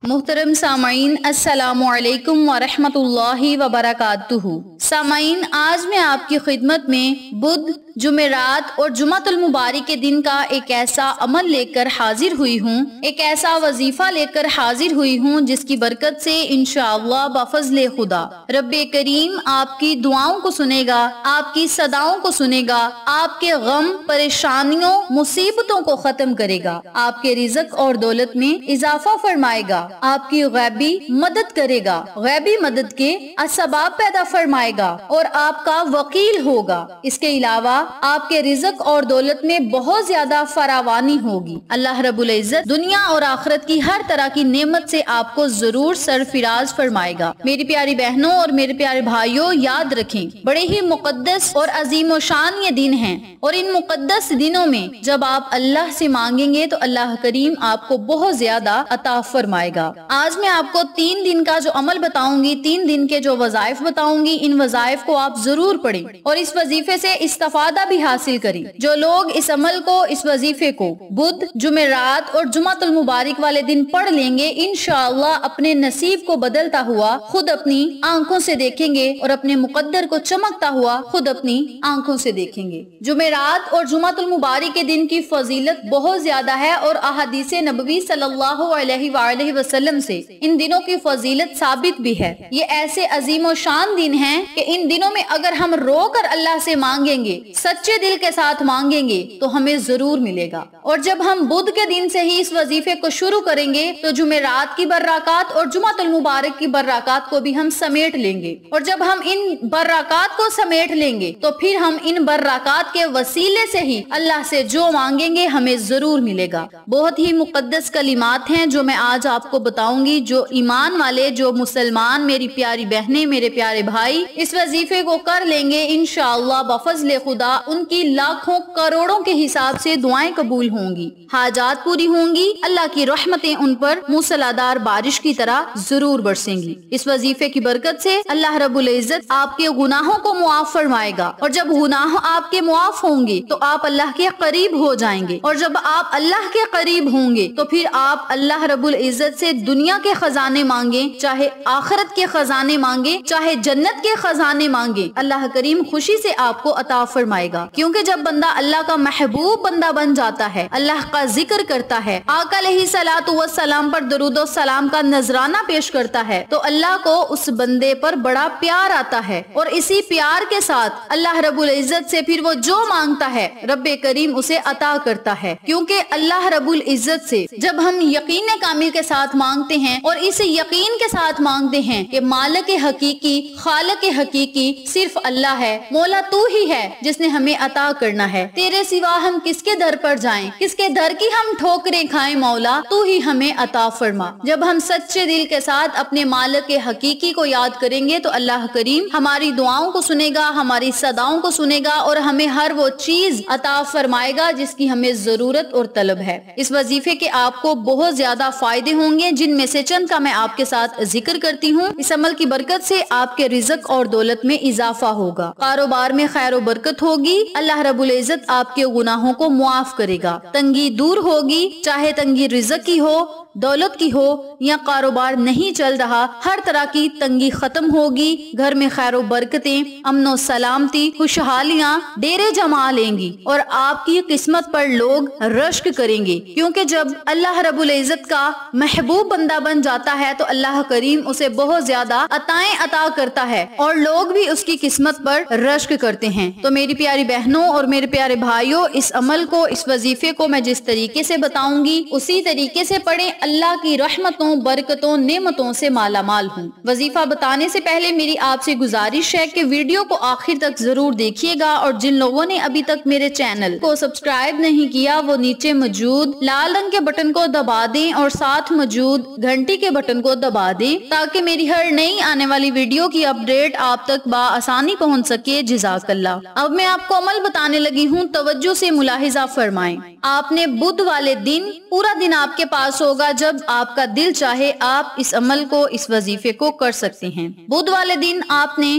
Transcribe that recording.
محترم سامعین، السلام علیکم ورحمۃ اللہ وبرکاتہ۔ سامعین، آج میں آپ کی خدمت میں بدھ، جمعرات اور جمعۃ المبارک کے دن کا ایک ایسا عمل لے کر حاضر ہوئی ہوں، ایک ایسا وظیفہ لے کر حاضر ہوئی ہوں جس کی برکت سے انشاءاللہ بفضل خدا رب کریم آپ کی دعاؤں کو سنے گا، آپ کی صداؤں کو سنے گا، آپ کے غم، پریشانیوں، مصیبتوں کو ختم کرے گا، آپ کے رزق اور دولت میں اضافہ فرمائے گا، آپ کی غیبی مدد کرے گا، غیبی مدد کے اسباب پیدا فرمائے گا اور آپ کا وکیل ہوگا۔ اس کے علاوہ آپ کے رزق اور دولت میں بہت زیادہ فراوانی ہوگی۔ اللہ رب العزت دنیا اور آخرت کی ہر طرح کی نعمت سے آپ کو ضرور سرفراز فرمائے گا۔ میری پیاری بہنوں اور میرے پیارے بھائیوں، یاد رکھیں، بڑے ہی مقدس اور عظیم و شان یہ دن ہیں، اور ان مقدس دنوں میں جب آپ اللہ سے مانگیں گے تو اللہ کریم آپ کو بہت زیادہ عطا فرمائے گا۔ آج میں آپ کو 3 دن کا جو عمل بتاؤں گی، 3 دن کے جو وظائف بتاؤں گی، ان وظائف کو آپ ضرور پڑھیں اور اس وظیفے سے استفادہ بھی حاصل کریں۔ جو لوگ اس عمل کو، اس وظیفے کو بدھ، جمعرات اور جمعۃ المبارک والے دن پڑھ لیں گے، انشاءاللہ اپنے نصیب کو بدلتا ہوا خود اپنی آنکھوں سے دیکھیں گے اور اپنے مقدر کو چمکتا ہوا خود اپنی آنکھوں سے دیکھیں گے۔ جمعرات اور جمعۃ المبارک کے دن کی فضیلت بہت زیادہ ہے اور احادیث نبوی صلی اللہ علیہ وآلہ وسلم سے ان دنوں کی فضیلت ثابت بھی ہے۔ یہ ایسے عظیم و شان دن ہیں کہ ان دنوں میں اگر ہم رو کر اللہ سے مانگیں گے، سچے دل کے ساتھ مانگیں گے تو ہمیں ضرور ملے گا۔ اور جب ہم بدھ کے دن سے ہی اس وظیفے کو شروع کریں گے تو جمعرات کی برکات اور جمعۃ المبارک کی برکات کو بھی ہم سمیٹ لیں گے، اور جب ہم ان برکات کو سمیٹ لیں گے تو پھر ہم ان برکات کے وسیلے سے ہی اللہ سے جو مانگیں گے ہمیں ضرور ملے گا۔ بہت ہی مقدس کلمات ہیں جو میں آج آپ کو بتاؤں گی۔ جو ایمان والے، جو مسلمان، میری پیاری بہنیں، میرے پیارے بھائی اس وظیفے کو کر لیں گے، انشاءاللہ بفضل خدا ان کی لاکھوں کروڑوں کے حساب سے دعائیں قبول ہوں گی، حاجات پوری ہوں گی، اللہ کی رحمتیں ان پر موسلادھار بارش کی طرح ضرور برسیں گی۔ اس وظیفے کی برکت سے اللہ رب العزت آپ کے گناہوں کو معاف فرمائے گا، اور جب گناہ آپ کے معاف ہوں گے تو آپ اللہ کے قریب ہو جائیں گے، اور جب آپ اللہ کے قریب ہوں گے تو پھر آپ اللہ رب العزت سے دنیا کے خزانے مانگیں، چاہے آخرت کے خزانے مانگیں، چاہے جنت کے خزانے مانگیں، اللہ کریم خوشی سے آپ کو عطا فرمائے گا۔ کیونکہ جب بندہ اللہ کا محبوب بندہ بن جاتا ہے، اللہ کا ذکر کرتا ہے، آقا علیہ الصلوۃ والسلام پر درود و سلام کا نذرانہ پیش کرتا ہے، تو اللہ کو اس بندے پر بڑا پیار آتا ہے، اور اسی پیار کے ساتھ اللہ رب العزت سے پھر وہ جو مانگتا ہے رب کریم اسے عطا کرتا ہے۔ کیونکہ اللہ رب العزت سے جب ہم یقین کامل کے ساتھ مانگتے ہیں اور اس یقین کے ساتھ مانگتے ہیں کہ مالک حقیقی، خالق حقیقی صرف اللہ ہے، مولا تو ہی ہے جس نے ہمیں عطا کرنا ہے، تیرے سوا ہم کس کے در پر جائیں، کس کے در کی ہم ٹھوکریں کھائیں، مولا تو ہی ہمیں عطا فرما۔ جب ہم سچے دل کے ساتھ اپنے مالک حقیقی کو یاد کریں گے تو اللہ کریم ہماری دعاؤں کو سنے گا، ہماری صداؤں کو سنے گا، اور ہمیں ہر وہ چیز عطا فرمائے گا جس کی ہمیں ضرورت اور طلب ہے۔ اس وظیفے کے آپ کو بہت زیادہ فائدے ہوں گے، جن میں سے چند کا میں آپ کے ساتھ ذکر کرتی ہوں۔ اس عمل کی برکت سے آپ کے رزق اور دولت میں اضافہ ہوگا، کاروبار میں خیر و برکت ہوگی، اللہ رب العزت آپ کے گناہوں کو معاف کرے گا، تنگی دور ہوگی، چاہے تنگی رزق کی ہو، دولت کی ہو یا کاروبار نہیں چل رہا، ہر طرح کی تنگی ختم ہوگی، گھر میں خیر و برکتیں، امن و سلامتی، خوشحالیاں ڈیرے جما لیں گی، اور آپ کی قسمت پر لوگ رشک کریں گے۔ کیونکہ جب اللہ رب العزت کا محبوب بندہ بن جاتا ہے تو اللہ کریم اسے بہت زیادہ عطائیں عطا کرتا ہے، اور لوگ بھی اس کی قسمت پر رشک کرتے ہیں۔ تو میری پیاری بہنوں اور میرے پیارے بھائیوں، اس عمل کو، اس وظیفے کو میں جس طریقے سے بتاؤں گی اسی طریقے سے پڑھیں، اللہ کی رحمتوں، برکتوں، نعمتوں سے مالا مال ہوں۔ وظیفہ بتانے سے پہلے میری آپ سے گزارش ہے کہ ویڈیو کو آخر تک ضرور دیکھیے گا، اور جن لوگوں نے ابھی تک میرے چینل کو سبسکرائب نہیں کیا وہ نیچے موجود لال رنگ کے بٹن کو دبا دیں اور ساتھ موجود گھنٹی کے بٹن کو دبا دیں تاکہ میری ہر نئی آنے والی ویڈیو کی اپڈیٹ آپ تک بآسانی پہنچ سکے۔ جزاک اللہ۔ اب میں آپ کو عمل بتانے لگی ہوں، توجہ سے ملاحظہ فرمائیں۔ آپ نے بدھ والے دن پورا دن آپ کے پاس ہوگا، جب آپ کا دل چاہے آپ اس عمل کو، اس وظیفے کو کر سکتے ہیں۔ بدھ والے دن آپ نے